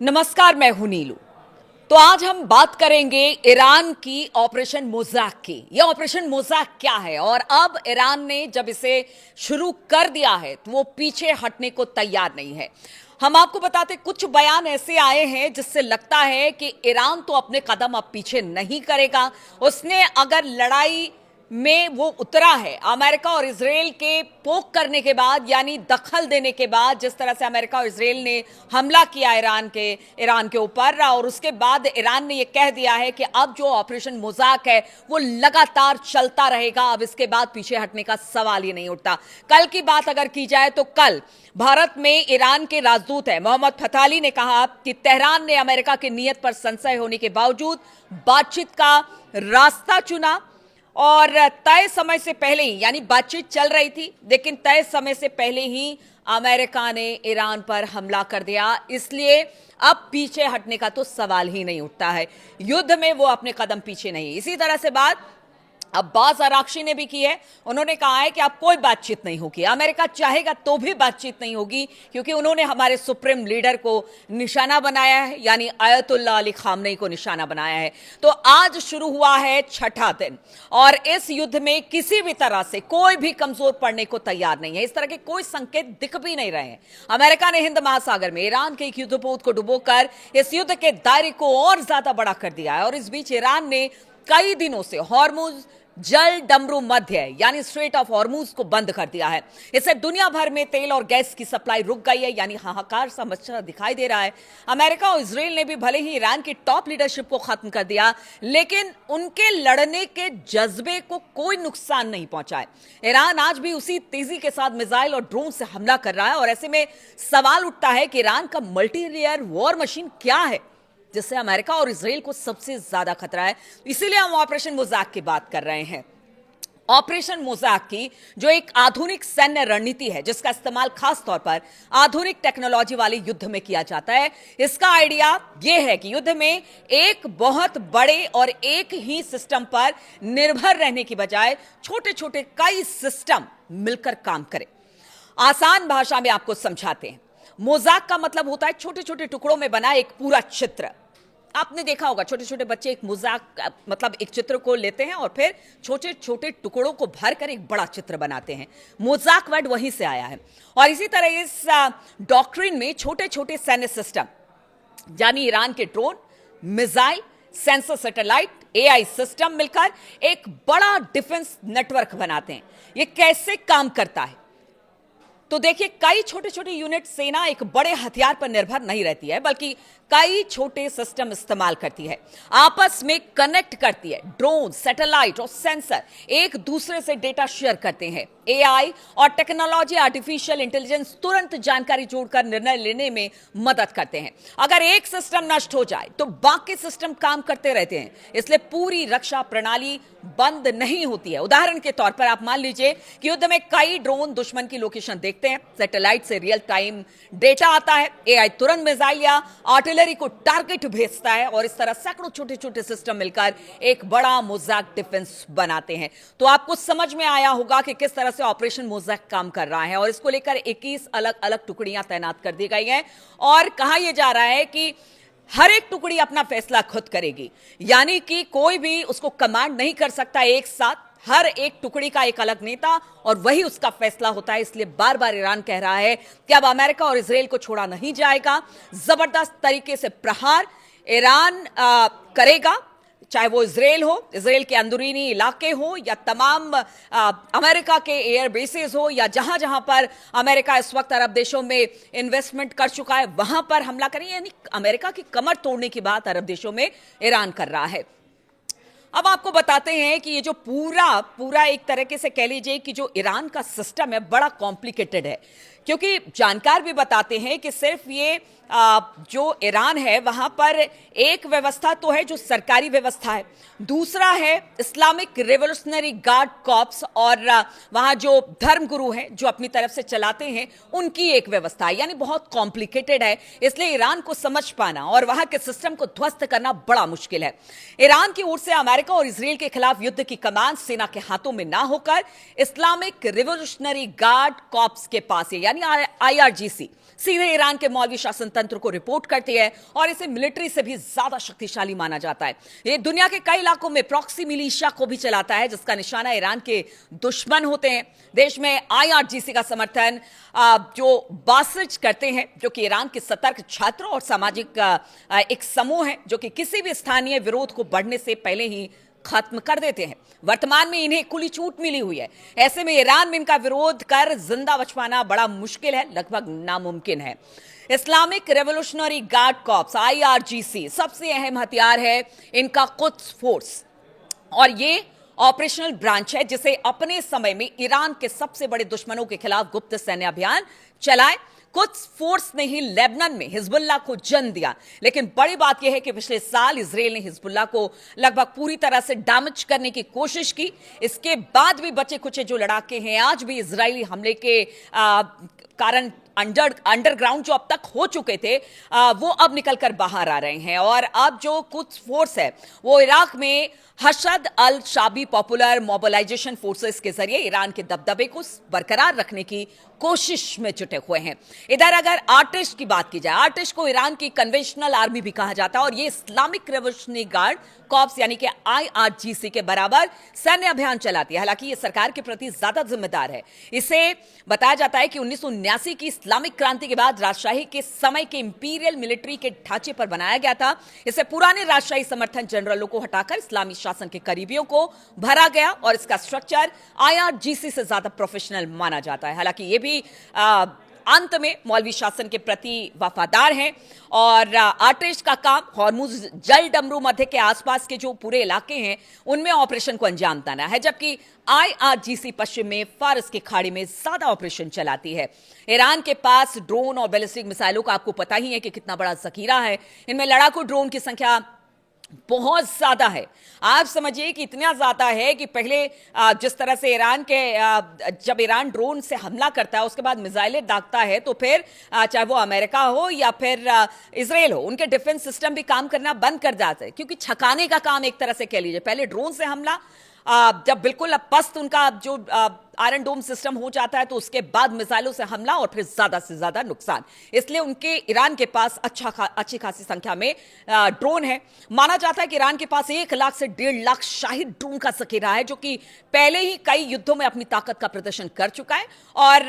नमस्कार, मैं हूं नीलू। तो आज हम बात करेंगे ईरान की ऑपरेशन मोज़ैक की। यह ऑपरेशन मोज़ैक क्या है और अब ईरान ने जब इसे शुरू कर दिया है तो वो पीछे हटने को तैयार नहीं है। हम आपको बताते, कुछ बयान ऐसे आए हैं जिससे लगता है कि ईरान तो अपने कदम अब पीछे नहीं करेगा। उसने अगर लड़ाई में वो उतरा है अमेरिका और इजराइल के पोक करने के बाद, यानी दखल देने के बाद, जिस तरह से अमेरिका और इजराइल ने हमला किया ईरान के ऊपर, और उसके बाद ईरान ने ये कह दिया है कि अब जो ऑपरेशन मोज़ैक है वो लगातार चलता रहेगा। अब इसके बाद पीछे हटने का सवाल ही नहीं उठता। कल की बात अगर की जाए तो कल भारत में ईरान के राजदूत हैं मोहम्मद फताली ने कहा कि तेहरान ने अमेरिका की नीयत पर संशय होने के बावजूद बातचीत का रास्ता चुना और तय समय से पहले ही, यानी बातचीत चल रही थी लेकिन तय समय से पहले ही अमेरिका ने ईरान पर हमला कर दिया। इसलिए अब पीछे हटने का तो सवाल ही नहीं उठता है। युद्ध में वो अपने कदम पीछे नहीं। इसी तरह से बात अब्बास अराक्ची ने भी की है। उन्होंने कहा है कि अब कोई बातचीत नहीं होगी, अमेरिका चाहेगा तो भी बातचीत नहीं होगी, क्योंकि उन्होंने हमारे सुप्रीम लीडर को निशाना बनाया है, यानी आयतुल्लाह अली खामनेई को निशाना बनाया है। तो आज शुरू हुआ है छठा दिन और इस युद्ध में किसी भी तरह से कोई भी कमजोर पड़ने को तैयार नहीं है। इस तरह के कोई संकेत दिख भी नहीं रहे हैं। अमेरिका ने हिंद महासागर में ईरान के एक युद्धपोत को डुबोकर इस युद्ध के दायरे को और ज्यादा बड़ा कर दिया है और इस बीच ईरान ने कई दिनों से हॉर्मुज जल डमरू मध्य, यानी स्ट्रेट ऑफ हॉर्मुज को बंद कर दिया है। इससे दुनिया भर में तेल और गैस की सप्लाई रुक गई है, यानी हाहाकार सा मचा दिखाई दे रहा है। अमेरिका और इजराइल ने भी भले ही ईरान की टॉप लीडरशिप को खत्म कर दिया, लेकिन उनके लड़ने के जज्बे को कोई नुकसान नहीं पहुंचा है। ईरान आज भी उसी तेजी के साथ मिसाइल और ड्रोन से हमला कर रहा है और ऐसे में सवाल उठता है कि ईरान का मल्टी लेयर वॉर मशीन क्या है जिससे अमेरिका और इजराइल को सबसे ज्यादा खतरा है। इसीलिए हम ऑपरेशन मोज़ैक की बात कर रहे हैं। ऑपरेशन मोज़ैक की जो एक आधुनिक सैन्य रणनीति है जिसका इस्तेमाल खास तौर पर आधुनिक टेक्नोलॉजी वाले युद्ध में किया जाता है। इसका आइडिया यह है कि युद्ध में एक बहुत बड़े और एक ही सिस्टम पर निर्भर रहने की बजाय छोटे छोटे कई सिस्टम मिलकर काम करें। आसान भाषा में आपको समझाते हैं। मोज़ैक का मतलब होता है छोटे छोटे टुकड़ों में बना एक पूरा चित्र। आपने देखा होगा छोटे छोटे बच्चे एक मोज़ैक मतलब एक चित्र को लेते हैं और फिर छोटे छोटे टुकड़ों को भरकर एक बड़ा चित्र बनाते हैं। मोज़ैक वर्ड वहीं से आया है। और इसी तरह इस डॉक्ट्रिन में छोटे छोटे सैन्य सिस्टम, यानी ईरान के drone, missile, sensor, satellite, AI system मिलकर एक बड़ा डिफेंस नेटवर्क बनाते हैं। ये कैसे काम करता है? तो देखिए, कई छोटे छोटे यूनिट सेना एक बड़े हथियार पर निर्भर नहीं रहती है, बल्कि कई छोटे सिस्टम इस्तेमाल करती है, आपस में कनेक्ट करती है। ड्रोन, सैटेलाइट और सेंसर एक दूसरे से डेटा शेयर करते हैं। एआई और टेक्नोलॉजी, आर्टिफिशियल इंटेलिजेंस तुरंत जानकारी जोड़कर निर्णय लेने में मदद करते हैं। अगर एक सिस्टम नष्ट हो जाए तो बाकी सिस्टम काम करते रहते हैं, इसलिए पूरी रक्षा प्रणाली बंद नहीं होती है। उदाहरण के तौर पर आप मान लीजिए कि युद्ध में कई ड्रोन दुश्मन की लोकेशन देखते हैं, सैटेलाइट से रियल टाइम डेटा आता है, एआई तुरंत मिसाइल या आर्टिलरी को टारगेट भेजता है और इस तरह सैकड़ों छोटे छोटे सिस्टम मिलकर एक बड़ा मोज़ैक डिफेंस बनाते हैं। तो आपको समझ में आया होगा कि किस तरह से ऑपरेशन मोज़ैक काम कर रहा है और इसको लेकर 21 अलग अलग टुकड़ियां तैनात कर दी गई हैं और कहा यह जा रहा है कि हर एक टुकड़ी अपना फैसला खुद करेगी, यानी कि कोई भी उसको कमांड नहीं कर सकता एक साथ। हर एक टुकड़ी का एक अलग नेता और वही उसका फैसला होता है। इसलिए बार बार ईरान कह रहा है कि अब अमेरिका और इजराइल को छोड़ा नहीं जाएगा। जबरदस्त तरीके से प्रहार ईरान करेगा, चाहे वो इजराइल हो, इजराइल के अंदरूनी इलाके हो या तमाम अमेरिका के एयर बेसेस हो या जहां जहां पर अमेरिका इस वक्त अरब देशों में इन्वेस्टमेंट कर चुका है वहां पर हमला करें। यानी अमेरिका की कमर तोड़ने की बात अरब देशों में ईरान कर रहा है। अब आपको बताते हैं कि ये जो पूरा एक तरीके से कह लीजिए कि जो ईरान का सिस्टम है बड़ा कॉम्प्लिकेटेड है, क्योंकि जानकार भी बताते हैं कि सिर्फ ये जो ईरान है वहां पर एक व्यवस्था तो है जो सरकारी व्यवस्था है, दूसरा है इस्लामिक रिवोल्यूशनरी गार्ड कॉर्प्स और वहां जो धर्मगुरु हैं जो अपनी तरफ से चलाते हैं उनकी एक व्यवस्था है। यानी बहुत कॉम्प्लिकेटेड है, इसलिए ईरान को समझ पाना और वहां के सिस्टम को ध्वस्त करना बड़ा मुश्किल है। ईरान की ओर से अमेरिका और इजराइल के खिलाफ युद्ध की कमान सेना के हाथों में ना होकर इस्लामिक रिवोल्यूशनरी गार्ड कॉर्प्स के पास है, यानी आईआरजीसी सीधे ईरान के मौलवी शासन तंत्र को रिपोर्ट करती है और इसे मिलिट्री से भी ज्यादा शक्तिशाली माना जाता है। ये दुनिया के कई इलाकों में प्रॉक्सी मिलिशिया को भी चलाता है, जिसका निशाना ईरान के दुश्मन होते हैं। देश में आईआरजीसी का समर्थन जो बासिज करते हैं, जो कि ईरान के सतर्क छात्र और सामाजिक एक समूह है जो कि किसी भी स्थानीय विरोध को बढ़ने से पहले ही खत्म कर देते हैं। वर्तमान में इन्हें खुली छूट मिली हुई है। ऐसे में ईरान में इनका विरोध कर जिंदा बच पाना बड़ा मुश्किल है, लगभग नामुमकिन है। Islamic revolutionary guard corps IRGC सबसे अहम हथियार है इनका कुद्स फोर्स, और ये ऑपरेशनल ब्रांच है जिसे अपने समय में ईरान के सबसे बड़े दुश्मनों के खिलाफ गुप्त सैन्य अभियान चलाए। कुद्स फोर्स ने ही लेबनान में हिजबुल्लाह को जन्म दिया, लेकिन बड़ी बात यह है कि पिछले साल इजराइल ने हिजबुल्लाह को लगभग पूरी तरह से डैमेज करने की कोशिश की। इसके बाद भी बचे कुचे जो लड़ाके हैं आज भी इजरायली हमले के कारण अंडरग्राउंड जो अब तक हो चुके थे वो अब निकलकर बाहर आ रहे हैं। और अब जो कुद्स फोर्स है वो इराक में हशद अल शाबी पॉपुलर मोबिलाइजेशन फोर्सेस के जरिए ईरान के दबदबे को बरकरार रखने की कोशिश में जुटे हुए हैं। इधर अगर आर्टिश की बात की जाए, आर्टिश को ईरान की कन्वेंशनल आर्मी भी कहा जाता है और ये इस्लामिक रेवोल्यूशनरी गार्ड कॉर्प्स यानी कि आईआरजीसी के बराबर सैन्य अभियान चलाती है। हालांकि ये सरकार के प्रति ज्यादा जिम्मेदार है। इसे बताया जाता है कि 1979 की इस्लामिक क्रांति के बाद राजशाही के समय के इंपीरियल मिलिट्री के ढांचे पर बनाया गया था। इसे पुराने राजशाही समर्थन जनरलों को हटाकर इस्लामी शासन के करीबियों को भरा गया और इसका स्ट्रक्चर आईआरजीसी से ज्यादा प्रोफेशनल माना जाता है। हालांकि ये भी अंत में मौलवी शासन के प्रति वफादार हैं और आर्टिश का काम हॉर्मुज जल डमरू मध्य के आसपास के जो पूरे इलाके हैं उनमें ऑपरेशन को अंजाम देना है, जबकि आईआरजीसी पश्चिम में फारस की खाड़ी में ज्यादा ऑपरेशन चलाती है। ईरान के पास ड्रोन और बैलिस्टिक मिसाइलों का आपको पता ही है कि कितना बड़ा जखीरा है। इनमें लड़ाकू ड्रोन की संख्या बहुत ज्यादा है। आप समझिए कि इतना ज्यादा है कि पहले जिस तरह से ईरान के जब ईरान ड्रोन से हमला करता है उसके बाद मिसाइलें दागता है तो फिर चाहे वो अमेरिका हो या फिर इजराइल हो, उनके डिफेंस सिस्टम भी काम करना बंद कर जाते हैं, क्योंकि छकाने का काम एक तरह से कह लीजिए। पहले ड्रोन से हमला, जब बिल्कुल पस्त उनका जो आयरन डोम सिस्टम हो जाता है तो उसके बाद मिसाइलों से हमला और फिर ज्यादा से ज्यादा नुकसान। इसलिए उनके ईरान के पास अच्छी खासी संख्या में ड्रोन है। माना जाता है कि ईरान के पास 1 लाख से 1.5 लाख शाही ड्रोन का जखीरा है, जो कि पहले ही कई युद्धों में अपनी ताकत का प्रदर्शन कर चुका है। और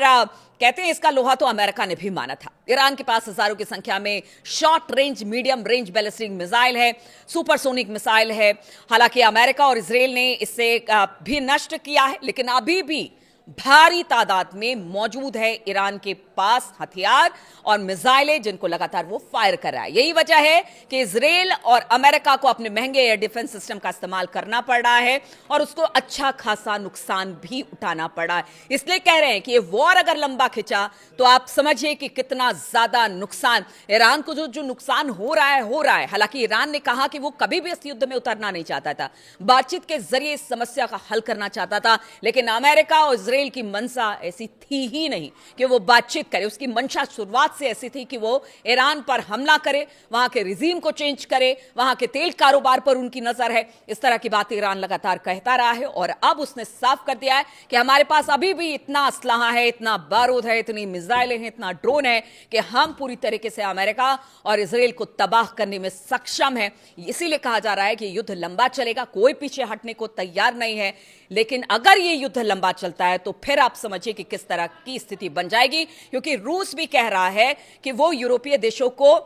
कहते हैं इसका लोहा तो अमेरिका ने भी माना था। ईरान के पास हजारों की संख्या में short range, medium range ballistic missile है, सुपरसोनिक मिसाइल है। हालांकि अमेरिका और इजराइल ने इसे भी नष्ट किया है, लेकिन अभी भी भारी तादाद में मौजूद है ईरान के पास हथियार और मिसाइलें जिनको लगातार वो फायर कर रहा है। यही वजह है कि इजराइल और अमेरिका को अपने महंगे एयर डिफेंस सिस्टम का इस्तेमाल करना पड़ रहा है और उसको अच्छा खासा नुकसान भी उठाना पड़ा है। इसलिए कह रहे हैं कि ये वॉर अगर लंबा खिंचा तो आप समझिए कि कितना ज्यादा नुकसान ईरान को जो नुकसान हो रहा है। हालांकि ईरान ने कहा कि वो कभी भी इस युद्ध में उतरना नहीं चाहता था, बातचीत के जरिए इस समस्या का हल करना चाहता था, लेकिन अमेरिका और इजराइल की मंशा ऐसी थी ही नहीं कि वो बातचीत करे। उसकी मंशा शुरुआत से ऐसी थी कि वो ईरान पर हमला करे, वहां के रिजीम को चेंज करे, वहां के तेल कारोबार पर उनकी नजर है। इस तरह की बात ईरान लगातार कहता रहा है और अब उसने साफ कर दिया है कि हमारे पास अभी भी इतना असलहा है, इतना बारूद है, इतनी मिसाइलें हैं, इतना ड्रोन है कि हम पूरी तरीके से अमेरिका और इजराइल को तबाह करने में सक्षम है। इसीलिए कहा जा रहा है कि युद्ध लंबा चलेगा, कोई पीछे हटने को तैयार नहीं है। लेकिन अगर ये युद्ध लंबा चलता है तो फिर आप समझिए कि किस तरह की स्थिति बन जाएगी, क्योंकि रूस भी कह रहा है कि वो यूरोपीय देशों को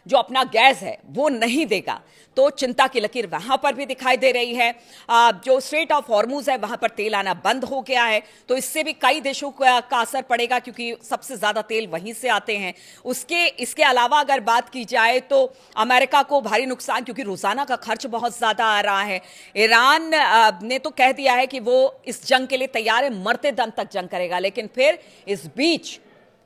जो अपना गैस है वो नहीं देगा। तो चिंता की लकीर वहां पर भी दिखाई दे रही है। जो स्ट्रेट ऑफ हॉर्मुज है वहां पर तेल आना बंद हो गया है, तो इससे भी कई देशों का असर पड़ेगा, क्योंकि सबसे ज्यादा तेल वहीं से आते हैं। इसके अलावा अगर बात की जाए तो अमेरिका को भारी नुकसान, क्योंकि रोजाना का खर्च बहुत ज्यादा आ रहा है। ईरान ने तो कह दिया है कि वो इस जंग के लिए तैयार है, मरते दम तक जंग करेगा, लेकिन फिर इस बीच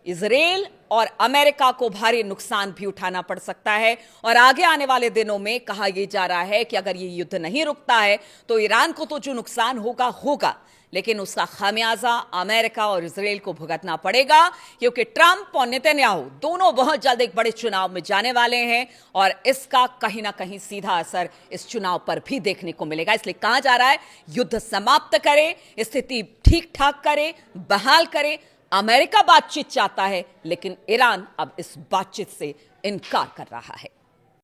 इजराइल और अमेरिका को भारी नुकसान भी उठाना पड़ सकता है। और आगे आने वाले दिनों में कहा यह जा रहा है कि अगर ये युद्ध नहीं रुकता है तो ईरान को तो जो नुकसान होगा, लेकिन उसका खामियाजा अमेरिका और इजराइल को भुगतना पड़ेगा, क्योंकि ट्रंप और नेतन्याहू दोनों बहुत जल्द एक बड़े चुनाव में जाने वाले हैं और इसका कहीं ना कहीं सीधा असर इस चुनाव पर भी देखने को मिलेगा। इसलिए कहा जा रहा है युद्ध समाप्त करे, स्थिति ठीक ठाक करे, बहाल करे, अमेरिका बातचीत चाहता है, लेकिन ईरान अब इस बातचीत से इनकार कर रहा है।